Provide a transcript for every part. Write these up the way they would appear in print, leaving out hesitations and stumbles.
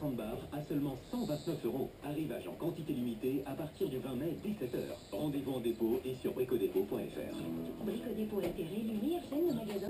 250 bars à seulement 129 €. Arrivage en quantité limitée à partir du 20 mai 17h. Rendez-vous en dépôt et sur bricodépôt.fr. Bricodépôt Intérêt, le meilleur chaîne de magasins.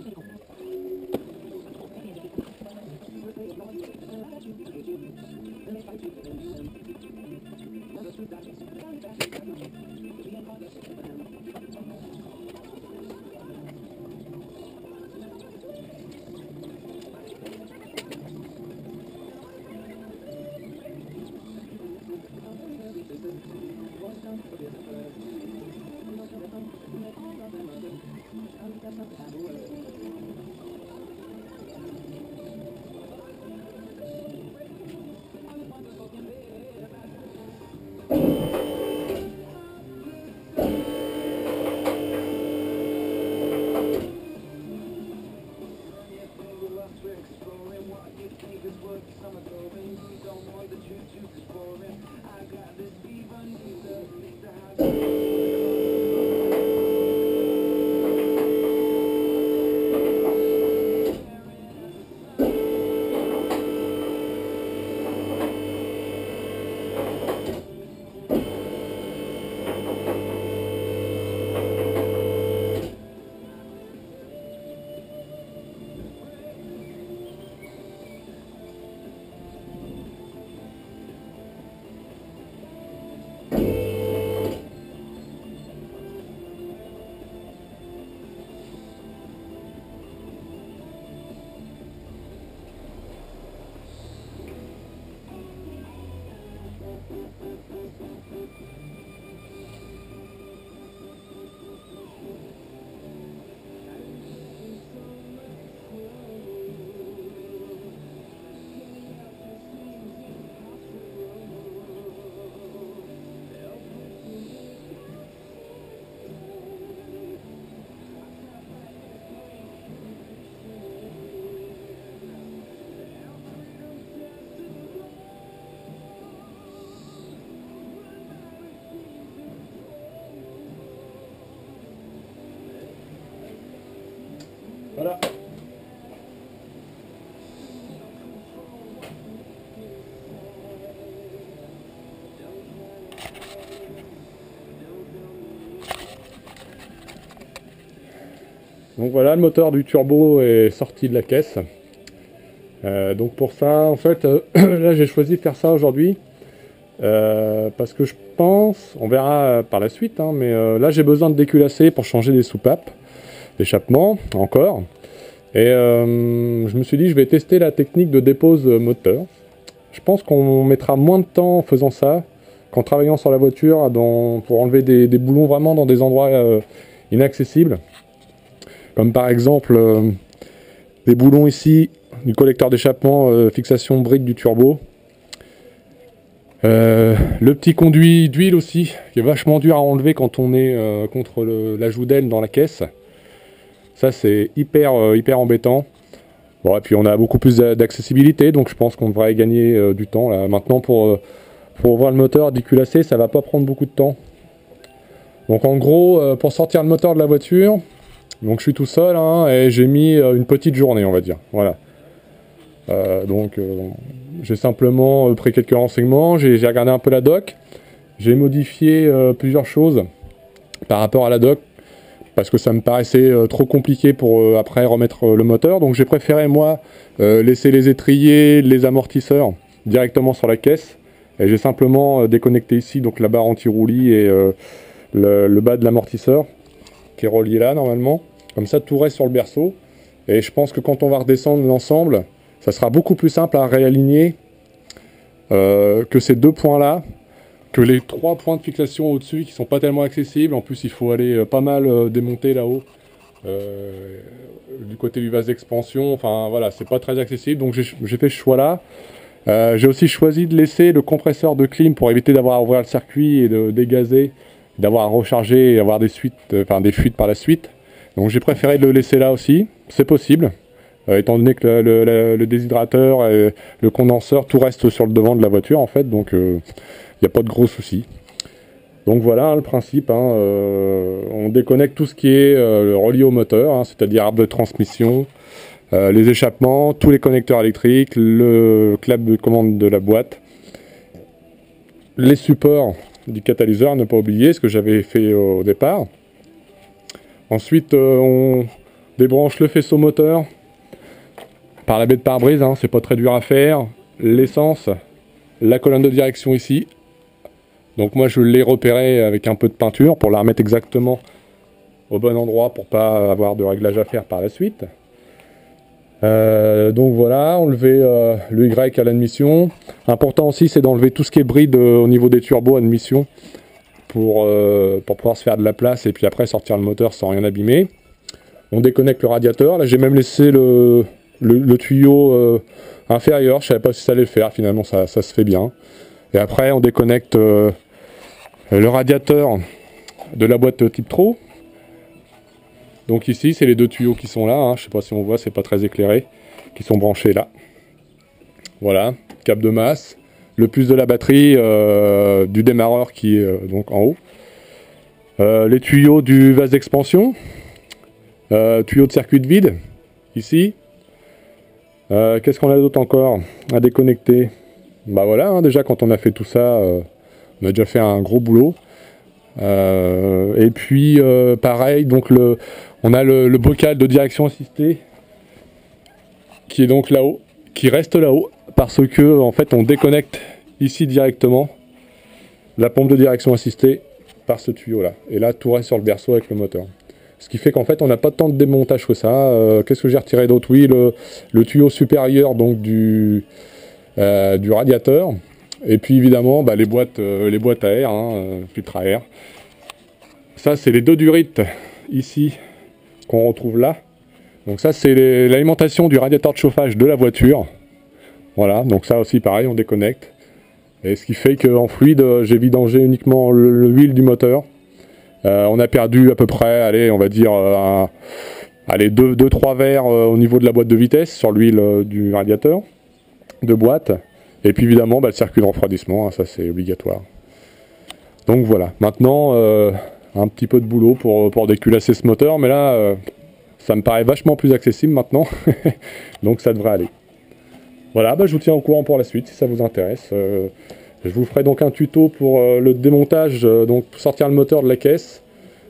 Voilà. Donc voilà, le moteur du turbo est sorti de la caisse. Donc pour ça, en fait, là j'ai choisi de faire ça aujourd'hui. Parce que je pense, on verra par la suite, hein, mais là j'ai besoin de déculasser pour changer les soupapes d'échappement, encore. Et je me suis dit, je vais tester la technique de dépose moteur. Je pense qu'on mettra moins de temps en faisant ça qu'en travaillant sur la voiture pour enlever des boulons vraiment dans des endroits inaccessibles. Comme par exemple des boulons ici du collecteur d'échappement, fixation brique du turbo. Le petit conduit d'huile aussi, qui est vachement dur à enlever quand on est contre l'ajout d'aile dans la caisse. Ça c'est hyper embêtant. Bon, et puis on a beaucoup plus d'accessibilité, donc je pense qu'on devrait gagner du temps là. Maintenant pour ouvrir le moteur, déculasser, ça va pas prendre beaucoup de temps. Donc en gros, pour sortir le moteur de la voiture, donc je suis tout seul, hein, et j'ai mis une petite journée, on va dire. Voilà. J'ai simplement pris quelques renseignements, j'ai regardé un peu la doc, j'ai modifié plusieurs choses par rapport à la doc, parce que ça me paraissait trop compliqué pour après remettre le moteur. Donc j'ai préféré moi laisser les étriers, les amortisseurs directement sur la caisse, et j'ai simplement déconnecté ici donc la barre anti-roulis et le bas de l'amortisseur qui est relié là normalement. Comme ça tout reste sur le berceau, et je pense que quand on va redescendre l'ensemble, ça sera beaucoup plus simple à réaligner que ces deux points là, que les trois points de fixation au-dessus qui sont pas tellement accessibles. En plus il faut aller pas mal démonter là-haut du côté du vase d'expansion. Enfin voilà, c'est pas très accessible, donc j'ai fait ce choix là. J'ai aussi choisi de laisser le compresseur de clim pour éviter d'avoir à ouvrir le circuit et de dégazer, d'avoir à recharger et avoir des fuites par la suite. Donc j'ai préféré le laisser là aussi, c'est possible. Étant donné que le déshydrateur et le condenseur, tout reste sur le devant de la voiture en fait, donc il n'y a pas de gros soucis. Donc voilà hein, le principe, hein, on déconnecte tout ce qui est relié au moteur, hein, c'est-à-dire arbre de transmission, les échappements, tous les connecteurs électriques, le câble de commande de la boîte, les supports du catalyseur, ne pas oublier ce que j'avais fait au départ. Ensuite, on débranche le faisceau moteur par la baie de pare-brise, hein, c'est pas très dur à faire. L'essence, la colonne de direction ici. Donc moi je l'ai repéré avec un peu de peinture pour la remettre exactement au bon endroit pour pas avoir de réglage à faire par la suite. Donc voilà, enlever le Y à l'admission. Important aussi c'est d'enlever tout ce qui est bride au niveau des turbos à admission pour pouvoir se faire de la place et puis après sortir le moteur sans rien abîmer. On déconnecte le radiateur. Là j'ai même laissé le tuyau inférieur, je savais pas si ça allait le faire, finalement ça se fait bien. Et après on déconnecte le radiateur de la boîte type Tro. Donc ici c'est les deux tuyaux qui sont là, hein. Je sais pas si on voit, c'est pas très éclairé, qui sont branchés là. Voilà, câble de masse, le plus de la batterie du démarreur qui est donc en haut. Les tuyaux du vase d'expansion, tuyaux de circuit de vide, ici. Qu'est-ce qu'on a d'autre encore à déconnecter? Bah voilà, hein, déjà quand on a fait tout ça, on a déjà fait un gros boulot. Et puis pareil, donc on a le bocal de direction assistée qui est donc là-haut, qui reste là-haut, parce que en fait on déconnecte ici directement la pompe de direction assistée par ce tuyau là. Et là tout reste sur le berceau avec le moteur. Ce qui fait qu'en fait on n'a pas tant de démontage que ça. Qu'est-ce que j'ai retiré d'autre? Oui, le tuyau supérieur donc du radiateur. Et puis évidemment bah, les boîtes à air, hein, filtre à air. Ça c'est les deux durites ici qu'on retrouve là. Donc ça c'est l'alimentation du radiateur de chauffage de la voiture. Voilà, donc ça aussi pareil on déconnecte. Et ce qui fait qu'en fluide j'ai vidangé uniquement l'huile du moteur. On a perdu à peu près, allez, on va dire, 2-3 verres au niveau de la boîte de vitesse sur l'huile du radiateur de boîte. Et puis évidemment, bah, le circuit de refroidissement, hein, ça c'est obligatoire. Donc voilà, maintenant, un petit peu de boulot pour déculasser ce moteur, mais là, ça me paraît vachement plus accessible maintenant. Donc ça devrait aller. Voilà, bah, je vous tiens au courant pour la suite si ça vous intéresse. Je vous ferai donc un tuto pour le démontage, donc pour sortir le moteur de la caisse.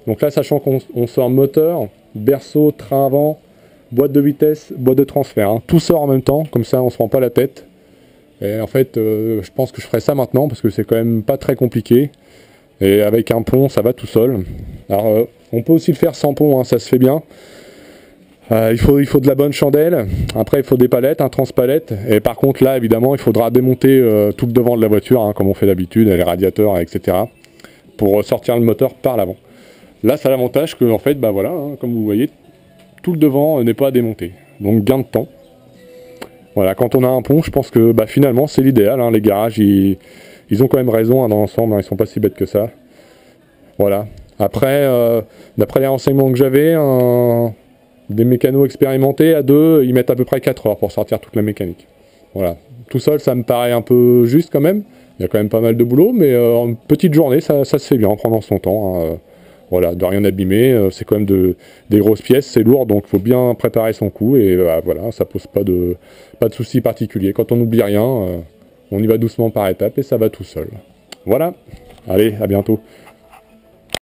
Donc là, sachant qu'on sort moteur, berceau, train avant, boîte de vitesse, boîte de transfert. Hein. Tout sort en même temps, comme ça on se prend pas la tête. Et en fait, je pense que je ferai ça maintenant parce que c'est quand même pas très compliqué. Et avec un pont, ça va tout seul. Alors, on peut aussi le faire sans pont, hein, ça se fait bien. Il faut de la bonne chandelle, après il faut des palettes, un transpalette, et par contre là évidemment il faudra démonter tout le devant de la voiture, hein, comme on fait d'habitude, les radiateurs, etc. pour sortir le moteur par l'avant. Là ça a l'avantage que en fait, bah voilà, hein, comme vous voyez, tout le devant n'est pas démonté, donc gain de temps. Voilà, quand on a un pont, je pense que bah, finalement c'est l'idéal, hein, les garages ils ont quand même raison hein, dans l'ensemble, hein, ils sont pas si bêtes que ça. Voilà, après, d'après les renseignements que j'avais, des mécanos expérimentés à deux, ils mettent à peu près 4 heures pour sortir toute la mécanique. Voilà. Tout seul, ça me paraît un peu juste quand même. Il y a quand même pas mal de boulot, mais en petite journée, ça se fait bien en prenant son temps. Hein. Voilà, de rien abîmer. C'est quand même des grosses pièces, c'est lourd, donc il faut bien préparer son coup. Et voilà, ça pose pas de soucis particuliers. Quand on n'oublie rien, on y va doucement par étapes et ça va tout seul. Voilà. Allez, à bientôt.